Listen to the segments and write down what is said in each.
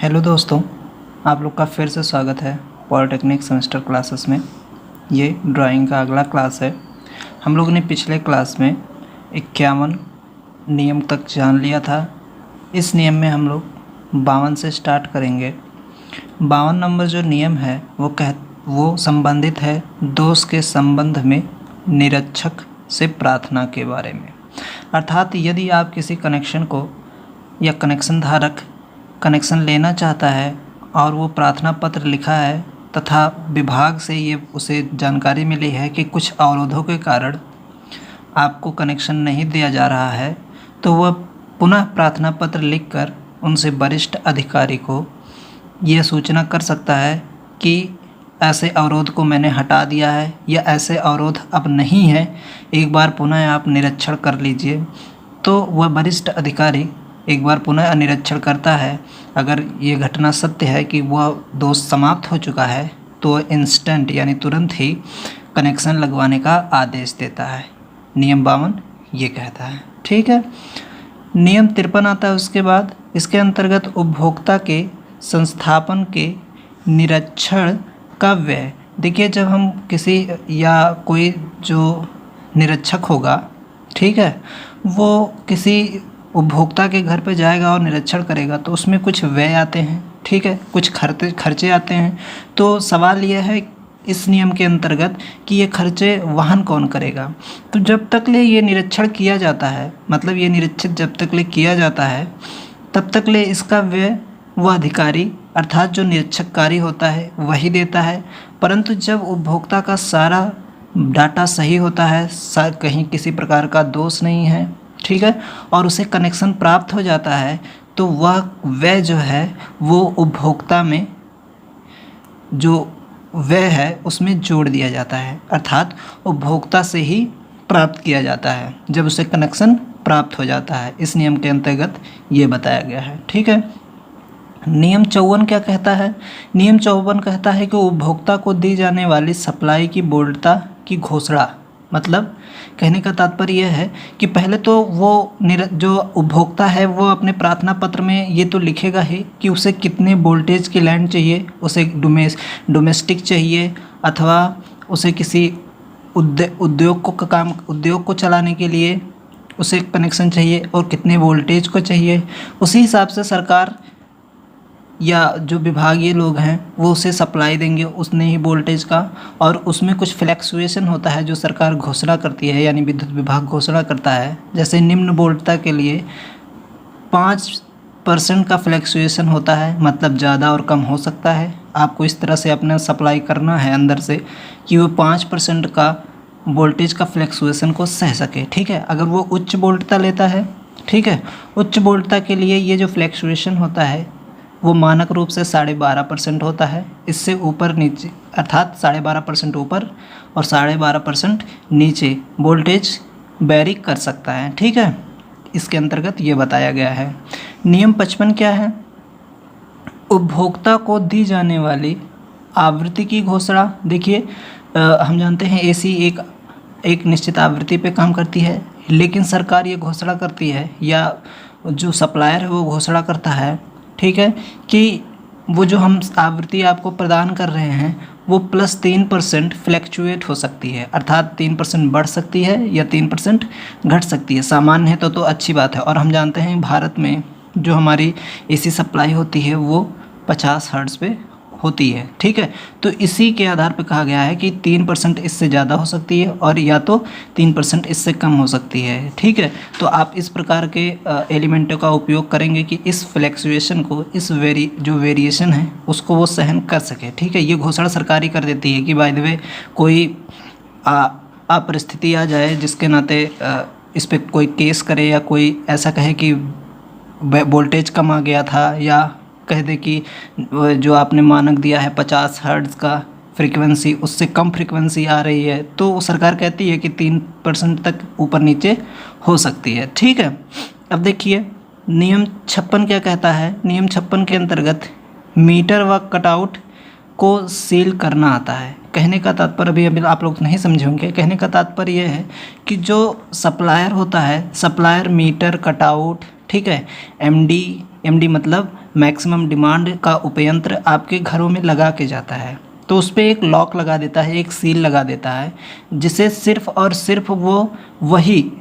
Hello दोस्तों, आप लोग का फिर से स्वागत है पॉलिटेक्निक सेमेस्टर क्लासेस में। ये ड्राइंग का अगला क्लास है। हम लोग ने पिछले क्लास में 51 नियम तक जान लिया था। इस नियम में हम लोग 52 से स्टार्ट करेंगे। 52 नंबर जो नियम है वो संबंधित है दोष के संबंध में निरीक्षक से प्रार्थना के बारे में। अर्थात यदि आप किसी कनेक्शन को या कनेक्शन धारक कनेक्शन लेना चाहता है और वो प्रार्थना पत्र लिखा है तथा विभाग से ये उसे जानकारी मिली है कि कुछ अवरोधों के कारण आपको कनेक्शन नहीं दिया जा रहा है, तो वह पुनः प्रार्थना पत्र लिखकर उनसे वरिष्ठ अधिकारी को यह सूचना कर सकता है कि ऐसे अवरोध को मैंने हटा दिया है या ऐसे अवरोध अब नहीं है, एक बार पुनः आप निरीक्षण कर लीजिए। तो वह वरिष्ठ अधिकारी एक बार पुनः निरीक्षण करता है। अगर ये घटना सत्य है कि वह दोष समाप्त हो चुका है तो इंस्टेंट यानी तुरंत ही कनेक्शन लगवाने का आदेश देता है। नियम 52 ये कहता है। ठीक है। नियम 53 आता है उसके बाद। इसके अंतर्गत उपभोक्ता के संस्थापन के निरीक्षण का व्यय। देखिए, जब हम किसी या कोई जो निरीक्षक होगा, ठीक है, वो किसी उपभोक्ता के घर पे जाएगा और निरीक्षण करेगा तो उसमें कुछ व्यय आते हैं, ठीक है, कुछ खर्चे आते हैं। तो सवाल यह है इस नियम के अंतर्गत कि ये खर्चे वहन कौन करेगा। तो जब तक ले ये निरीक्षण किया जाता है, मतलब ये निरीक्षण जब तक ले किया जाता है तब तक ले इसका व्यय वह अधिकारी अर्थात जो निरीक्षक कार्य होता है वही देता है। परंतु जब उपभोक्ता का सारा डाटा सही होता है, कहीं किसी प्रकार का दोष नहीं है, ठीक है, और उसे कनेक्शन प्राप्त हो जाता है, तो वह व्यय जो है वो उपभोक्ता में जो व्यय है उसमें जोड़ दिया जाता है, अर्थात उपभोक्ता से ही प्राप्त किया जाता है जब उसे कनेक्शन प्राप्त हो जाता है। इस नियम के अंतर्गत ये बताया गया है। ठीक है। नियम 54 क्या कहता है? नियम 54 कहता है कि उपभोक्ता को दी जाने वाली सप्लाई की बोल्टता की घोषणा, मतलब कहने का तात्पर्य यह है कि पहले तो वो जो उपभोक्ता है वो अपने प्रार्थना पत्र में ये तो लिखेगा ही कि उसे कितने वोल्टेज की लाइन चाहिए, उसे डोमेस्टिक चाहिए अथवा उसे किसी उद्योग को चलाने के लिए उसे कनेक्शन चाहिए और कितने वोल्टेज को चाहिए। उसी हिसाब से सरकार या जो विभागीय लोग हैं वो उसे सप्लाई देंगे उतने ही वोल्टेज का, और उसमें कुछ फ्लैक्चुएशन होता है जो सरकार घोषणा करती है, यानी विद्युत विभाग घोषणा करता है। जैसे निम्न वोल्टता के लिए 5% का फ्लैक्चुएशन होता है, मतलब ज़्यादा और कम हो सकता है। आपको इस तरह से अपना सप्लाई करना है अंदर से कि वो 5% का वोल्टेज का फ्लैक्चुएशन को सह सके। ठीक है। अगर वो उच्च वोल्टता लेता है, ठीक है, उच्च वोल्टता के लिए ये जो फ्लैक्चुएशन होता है वो मानक रूप से 12.5% होता है। इससे ऊपर नीचे अर्थात 12.5% ऊपर और 12.5% नीचे वोल्टेज वेरी कर सकता है। ठीक है। इसके अंतर्गत ये बताया गया है। नियम 55 क्या है? उपभोक्ता को दी जाने वाली आवृत्ति की घोषणा। देखिए, हम जानते हैं एसी एक निश्चित आवृत्ति पे काम करती है, लेकिन सरकार ये घोषणा करती है या जो सप्लायर है वो घोषणा करता है, ठीक है, कि वो जो हम आवृत्ति आपको प्रदान कर रहे हैं वो +3% फ्लैक्चुएट हो सकती है, अर्थात 3% बढ़ सकती है या 3% घट सकती है। सामान्य है तो अच्छी बात है। और हम जानते हैं भारत में जो हमारी एसी सप्लाई होती है वो 50 हर्ट्ज़ पे होती है। ठीक है। तो इसी के आधार पर कहा गया है कि 3% इससे ज़्यादा हो सकती है और या तो 3% इससे कम हो सकती है। ठीक है। तो आप इस प्रकार के एलिमेंटों का उपयोग करेंगे कि इस फ्लैक्चुएशन को, इस जो वेरिएशन है उसको वो सहन कर सके। ठीक है। ये घोषणा सरकारी कर देती है कि बाय द वे कोई अपरिस्थिति आ जाए जिसके नाते इस पर कोई केस करे या कोई ऐसा कहे कि वोल्टेज कम आ गया था, या कह दे कि जो आपने मानक दिया है 50 हर्ट्ज़ का फ्रीक्वेंसी उससे कम फ्रीक्वेंसी आ रही है, तो सरकार कहती है कि 3% तक ऊपर नीचे हो सकती है। ठीक है। अब देखिए नियम 56 क्या कहता है? नियम 56 के अंतर्गत मीटर व कटआउट को सील करना आता है। कहने का तात्पर्य अभी आप लोग नहीं समझे होंगे। कहने का तात्पर्य यह है कि जो सप्लायर होता है, सप्लायर मीटर कटआउट, ठीक है, एमडी एमडी मतलब मैक्सिमम डिमांड का उपयंत्र आपके घरों में लगा के जाता है, तो उस पर एक लॉक लगा देता है, एक सील लगा देता है, जिसे सिर्फ और सिर्फ वही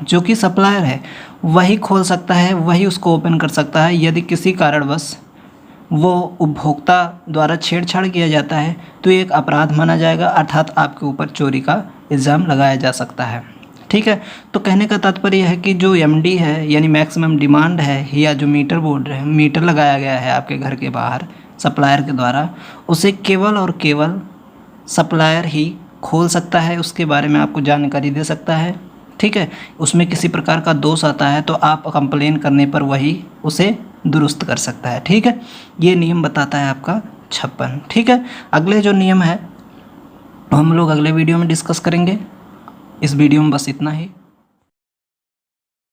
जो कि सप्लायर है वही खोल सकता है, वही उसको ओपन कर सकता है। यदि किसी कारणवश वो उपभोक्ता द्वारा छेड़छाड़ किया जाता है तो ये एक अपराध माना जाएगा, अर्थात आपके ऊपर चोरी का इल्ज़ाम लगाया जा सकता है। ठीक है, तो कहने का तात्पर्य है कि जो एमडी है यानी मैक्सिमम डिमांड है, या जो मीटर बोर्ड है, मीटर लगाया गया है आपके घर के बाहर सप्लायर के द्वारा, उसे केवल और केवल सप्लायर ही खोल सकता है, उसके बारे में आपको जानकारी दे सकता है। ठीक है, उसमें किसी प्रकार का दोष आता है तो आप कंप्लेन करने पर वही उसे दुरुस्त कर सकता है। ठीक है, ये नियम बताता है आपका 56। ठीक है, अगले जो नियम है हम लोग अगले वीडियो में डिस्कस करेंगे। इस वीडियो में बस इतना ही।